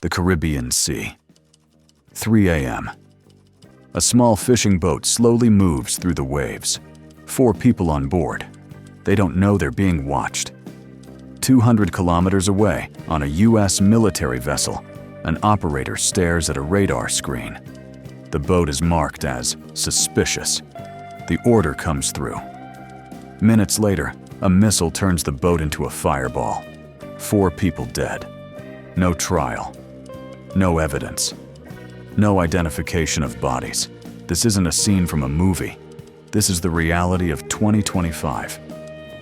The Caribbean Sea. 3 a.m. A small fishing boat slowly moves through the waves. 4 people on board. They don't know they're being watched. 200 kilometers away, on a U.S. military vessel, an operator stares at a radar screen. The boat is marked as suspicious. The order comes through. Minutes later, a missile turns the boat into a fireball. 4 people dead. No trial. No evidence. No identification of bodies. This isn't a scene from a movie. This is the reality of 2025.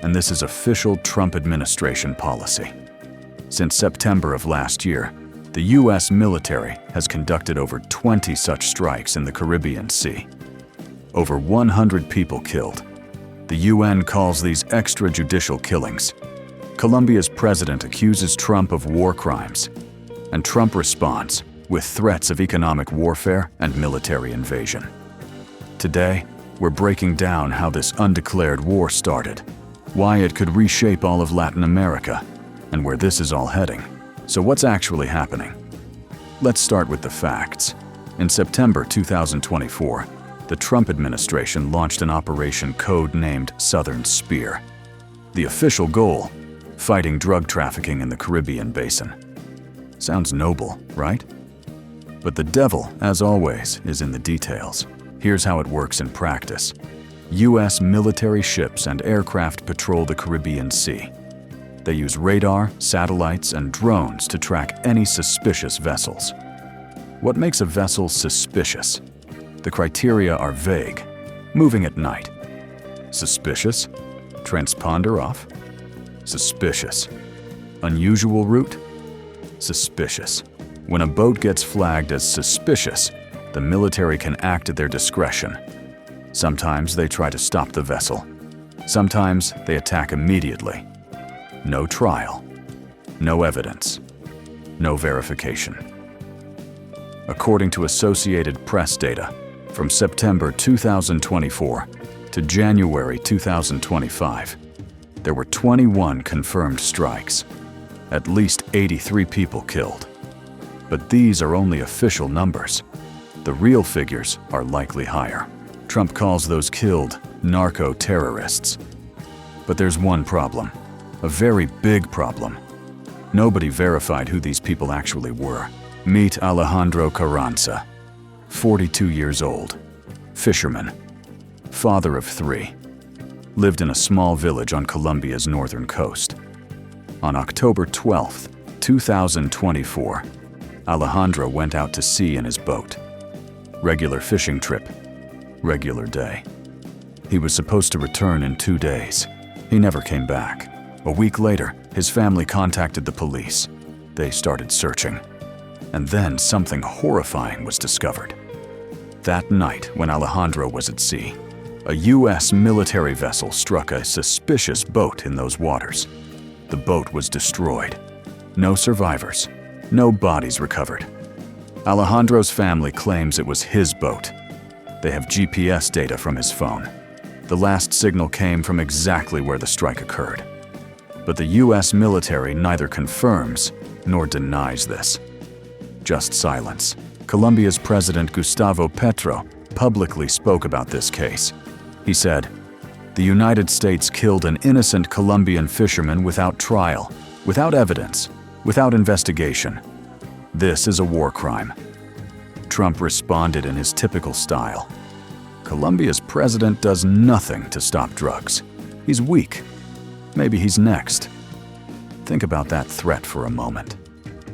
And this is official Trump administration policy. Since September of last year, the U.S. military has conducted over 20 such strikes in the Caribbean Sea. Over 100 people killed. The UN calls these extrajudicial killings. Colombia's president accuses Trump of war crimes, and Trump responds with threats of economic warfare and military invasion. Today, we're breaking down how this undeclared war started, why it could reshape all of Latin America, and where this is all heading. So what's actually happening? Let's start with the facts. In September 2024, the Trump administration launched an operation code-named Southern Spear. The official goal: fighting drug trafficking in the Caribbean basin. Sounds noble, right? But the devil, as always, is in the details. Here's how it works in practice. U.S. military ships and aircraft patrol the Caribbean Sea. They use radar, satellites, and drones to track any suspicious vessels. What makes a vessel suspicious? The criteria are vague. Moving at night. Suspicious? Transponder off? Suspicious. Unusual route? Suspicious. When a boat gets flagged as suspicious, the military can act at their discretion. Sometimes they try to stop the vessel. Sometimes they attack immediately. No trial. No evidence. No verification. According to Associated Press data, from September 2024 to January 2025, there were 21 confirmed strikes, at least 83 people killed. But these are only official numbers. The real figures are likely higher. Trump calls those killed narco-terrorists. But there's one problem, a very big problem. Nobody verified who these people actually were. Meet Alejandro Carranza, 42 years old, fisherman, father of 3, lived in a small village on Colombia's northern coast. On October 12, 2024, Alejandro went out to sea in his boat. Regular fishing trip, regular day. He was supposed to return in 2 days. He never came back. A week later, his family contacted the police. They started searching. And then something horrifying was discovered. That night, when Alejandro was at sea, a U.S. military vessel struck a suspicious boat in those waters. The boat was destroyed. No survivors. No bodies recovered. Alejandro's family claims it was his boat. They have GPS data from his phone. The last signal came from exactly where the strike occurred. But the U.S. military neither confirms nor denies this. Just silence. Colombia's President Gustavo Petro publicly spoke about this case. He said, "The United States killed an innocent Colombian fisherman without trial, without evidence, without investigation. This is a war crime." Trump responded in his typical style. Colombia's president does nothing to stop drugs. He's weak. Maybe he's next. Think about that threat for a moment.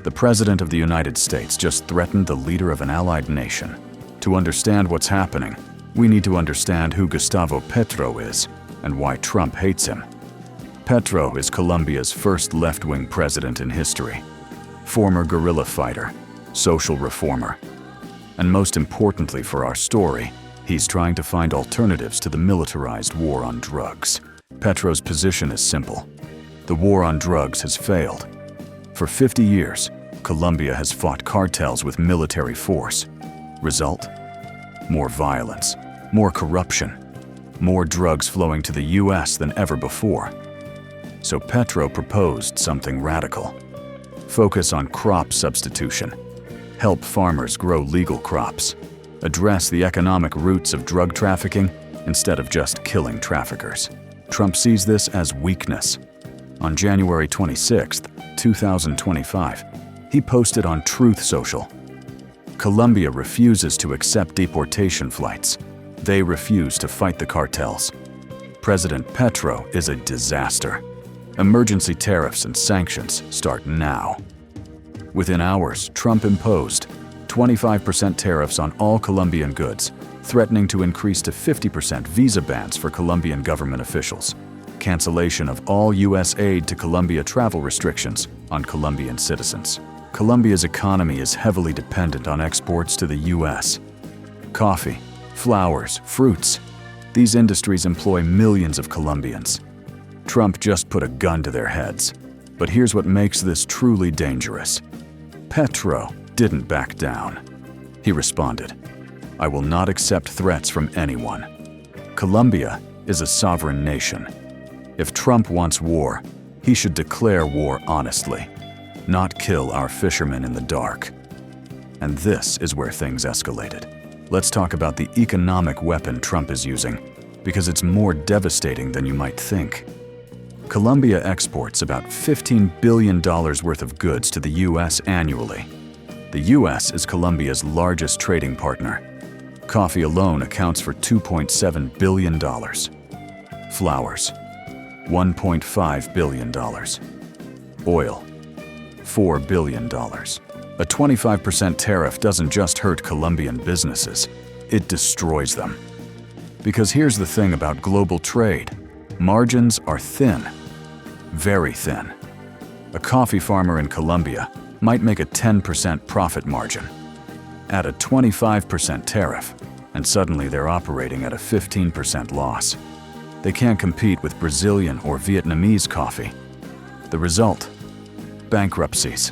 The President of the United States just threatened the leader of an allied nation. To understand what's happening, we need to understand who Gustavo Petro is and why Trump hates him. Petro is Colombia's first left-wing president in history. Former guerrilla fighter, social reformer. And most importantly for our story, he's trying to find alternatives to the militarized war on drugs. Petro's position is simple. The war on drugs has failed. For 50 years, Colombia has fought cartels with military force. Result? More violence, more corruption, more drugs flowing to the U.S. than ever before. So Petro proposed something radical. Focus on crop substitution. Help farmers grow legal crops. Address the economic roots of drug trafficking instead of just killing traffickers. Trump sees this as weakness. On January 26, 2025, he posted on Truth Social, "Colombia refuses to accept deportation flights. They refuse to fight the cartels. President Petro is a disaster. Emergency tariffs and sanctions start now." Within hours, Trump imposed 25% tariffs on all Colombian goods, threatening to increase to 50% visa bans for Colombian government officials, cancellation of all U.S. aid to Colombia, travel restrictions on Colombian citizens. Colombia's economy is heavily dependent on exports to the U.S. Coffee, flowers, fruits. These industries employ millions of Colombians. Trump just put a gun to their heads. But here's what makes this truly dangerous. Petro didn't back down. He responded, "I will not accept threats from anyone. Colombia is a sovereign nation. If Trump wants war, he should declare war honestly, not kill our fishermen in the dark." And this is where things escalated. Let's talk about the economic weapon Trump is using, because it's more devastating than you might think. Colombia exports about $15 billion worth of goods to the U.S. annually. The U.S. is Colombia's largest trading partner. Coffee alone accounts for $2.7 billion. Flowers, $1.5 billion. Oil, $4 billion. A 25% tariff doesn't just hurt Colombian businesses, it destroys them. Because here's the thing about global trade. Margins are thin, very thin. A coffee farmer in Colombia might make a 10% profit margin. Add a 25% tariff, and suddenly they're operating at a 15% loss. They can't compete with Brazilian or Vietnamese coffee. The result? Bankruptcies,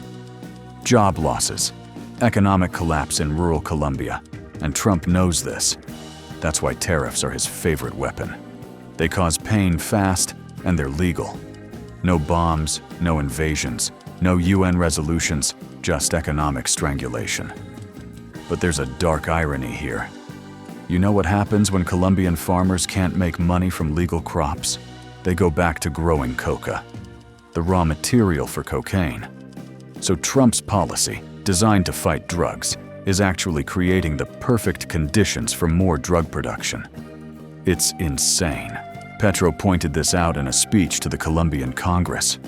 job losses, economic collapse in rural Colombia. And Trump knows this. That's why tariffs are his favorite weapon. They cause pain fast, and they're legal. No bombs, no invasions, no UN resolutions, just economic strangulation. But there's a dark irony here. You know what happens when Colombian farmers can't make money from legal crops? They go back to growing coca, the raw material for cocaine. So Trump's policy, designed to fight drugs, is actually creating the perfect conditions for more drug production. It's insane. Petro pointed this out in a speech to the Colombian Congress.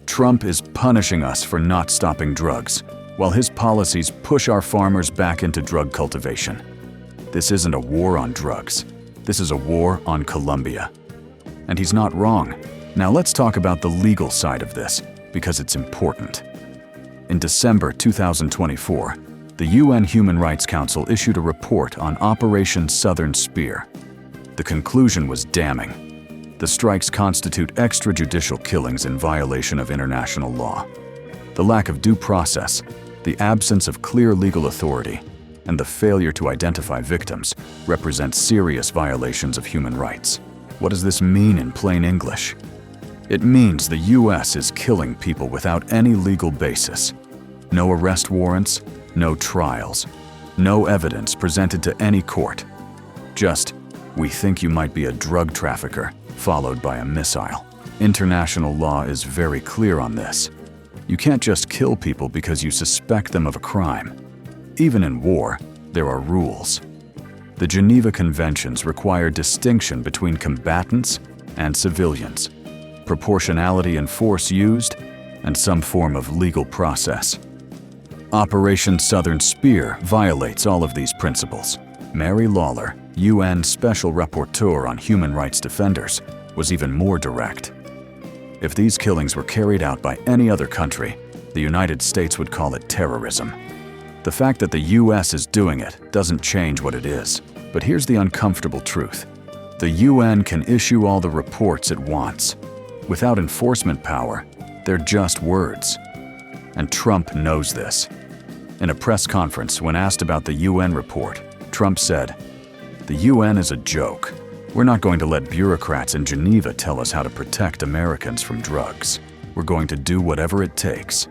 Trump is punishing us for not stopping drugs, while his policies push our farmers back into drug cultivation. This isn't a war on drugs. This is a war on Colombia. And he's not wrong. Now let's talk about the legal side of this, because it's important. In December 2024, the UN Human Rights Council issued a report on Operation Southern Spear. The conclusion was damning. The strikes constitute extrajudicial killings in violation of international law. The lack of due process, the absence of clear legal authority, and the failure to identify victims represent serious violations of human rights. What does this mean in plain English? It means the US is killing people without any legal basis. No arrest warrants, no trials, no evidence presented to any court. Just, "We think you might be a drug trafficker," followed by a missile. International law is very clear on this. You can't just kill people because you suspect them of a crime. Even in war, there are rules. The Geneva Conventions require distinction between combatants and civilians, proportionality in force used, and some form of legal process. Operation Southern Spear violates all of these principles. Mary Lawler, UN Special Rapporteur on Human Rights Defenders, was even more direct. If these killings were carried out by any other country, the United States would call it terrorism. The fact that the US is doing it doesn't change what it is. But here's the uncomfortable truth. The UN can issue all the reports it wants. Without enforcement power, they're just words. And Trump knows this. In a press conference, when asked about the UN report, Trump said, "The UN is a joke. We're not going to let bureaucrats in Geneva tell us how to protect Americans from drugs. We're going to do whatever it takes."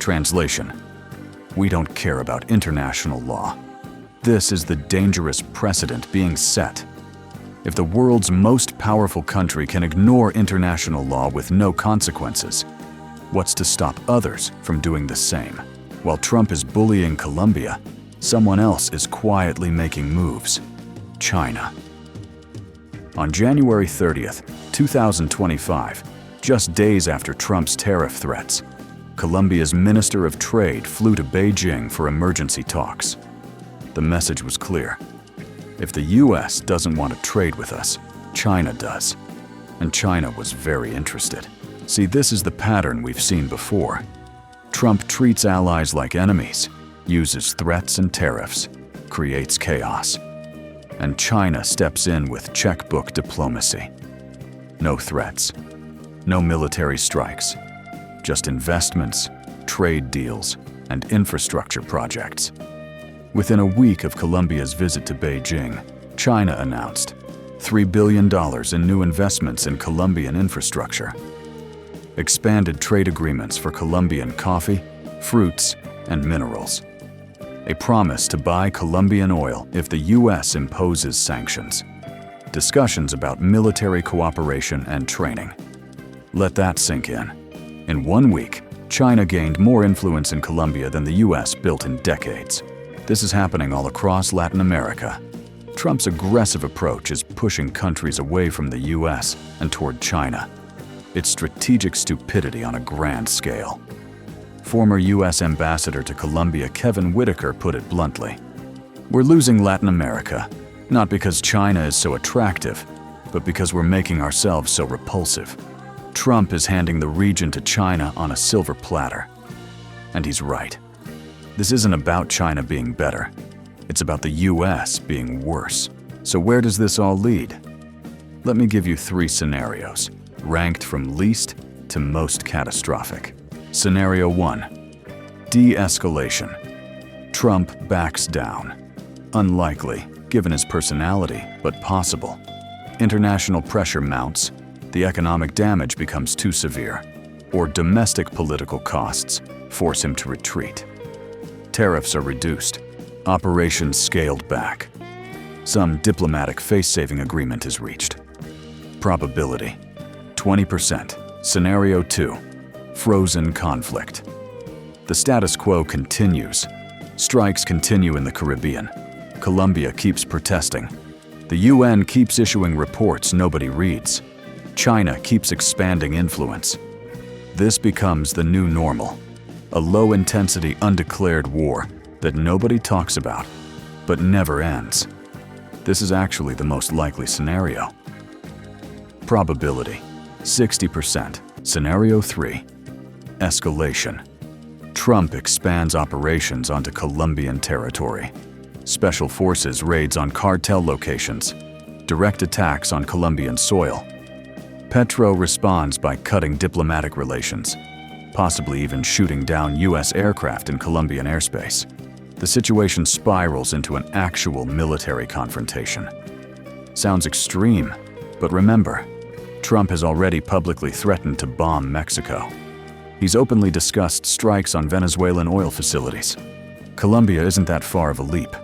Translation: we don't care about international law. This is the dangerous precedent being set. If the world's most powerful country can ignore international law with no consequences, what's to stop others from doing the same? While Trump is bullying Colombia, someone else is quietly making moves: China. On January 30th, 2025, just days after Trump's tariff threats, Colombia's Minister of Trade flew to Beijing for emergency talks. The message was clear: if the US doesn't want to trade with us, China does. And China was very interested. See, this is the pattern we've seen before. Trump treats allies like enemies, uses threats and tariffs, creates chaos. And China steps in with checkbook diplomacy. No threats, no military strikes, just investments, trade deals, and infrastructure projects. Within a week of Colombia's visit to Beijing, China announced $3 billion in new investments in Colombian infrastructure, expanded trade agreements for Colombian coffee, fruits, and minerals, a promise to buy Colombian oil if the US imposes sanctions, discussions about military cooperation and training. Let that sink in. In 1 week, China gained more influence in Colombia than the US built in decades. This is happening all across Latin America. Trump's aggressive approach is pushing countries away from the US and toward China. It's strategic stupidity on a grand scale. Former US Ambassador to Colombia Kevin Whitaker put it bluntly: we're losing Latin America, not because China is so attractive, but because we're making ourselves so repulsive. Trump is handing the region to China on a silver platter. And he's right. This isn't about China being better. It's about the US being worse. So where does this all lead? Let me give you 3 scenarios, ranked from least to most catastrophic. Scenario 1. De-escalation. Trump backs down. Unlikely, given his personality, but possible. International pressure mounts, the economic damage becomes too severe, or domestic political costs force him to retreat. Tariffs are reduced, operations scaled back. Some diplomatic face-saving agreement is reached. Probability: 20%. Scenario 2. Frozen conflict. The status quo continues. Strikes continue in the Caribbean. Colombia keeps protesting. The UN keeps issuing reports nobody reads. China keeps expanding influence. This becomes the new normal. A low-intensity, undeclared war that nobody talks about, but never ends. This is actually the most likely scenario. Probability: 60%. Scenario 3. Escalation. Trump expands operations onto Colombian territory. Special forces raids on cartel locations. Direct attacks on Colombian soil. Petro responds by cutting diplomatic relations, possibly even shooting down US aircraft in Colombian airspace. The situation spirals into an actual military confrontation. Sounds extreme, but remember, Trump has already publicly threatened to bomb Mexico. He's openly discussed strikes on Venezuelan oil facilities. Colombia isn't that far of a leap.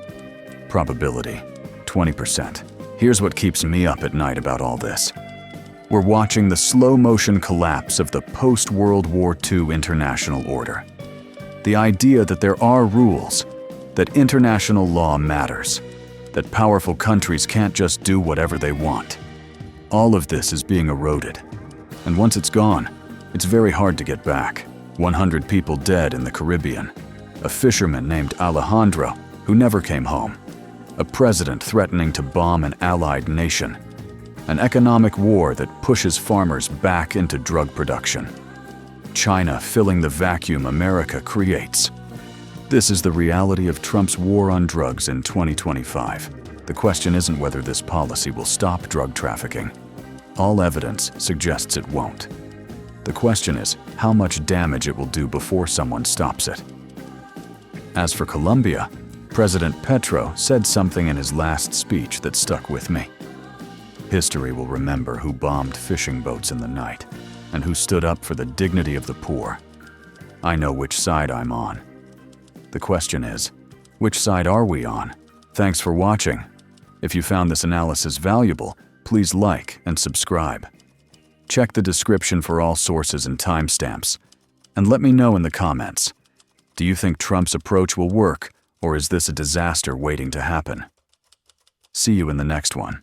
Probability: 20%. Here's what keeps me up at night about all this. We're watching the slow-motion collapse of the post-World War II international order. The idea that there are rules, that international law matters, that powerful countries can't just do whatever they want. All of this is being eroded. And once it's gone, it's very hard to get back. 100 people dead in the Caribbean. A fisherman named Alejandro who never came home. A president threatening to bomb an allied nation. An economic war that pushes farmers back into drug production. China filling the vacuum America creates. This is the reality of Trump's war on drugs in 2025. The question isn't whether this policy will stop drug trafficking. All evidence suggests it won't. The question is how much damage it will do before someone stops it. As for Colombia, President Petro said something in his last speech that stuck with me. History will remember who bombed fishing boats in the night and who stood up for the dignity of the poor. I know which side I'm on. The question is, which side are we on? Thanks for watching. If you found this analysis valuable, please like and subscribe. Check the description for all sources and timestamps. And let me know in the comments. Do you think Trump's approach will work, or is this a disaster waiting to happen? See you in the next one.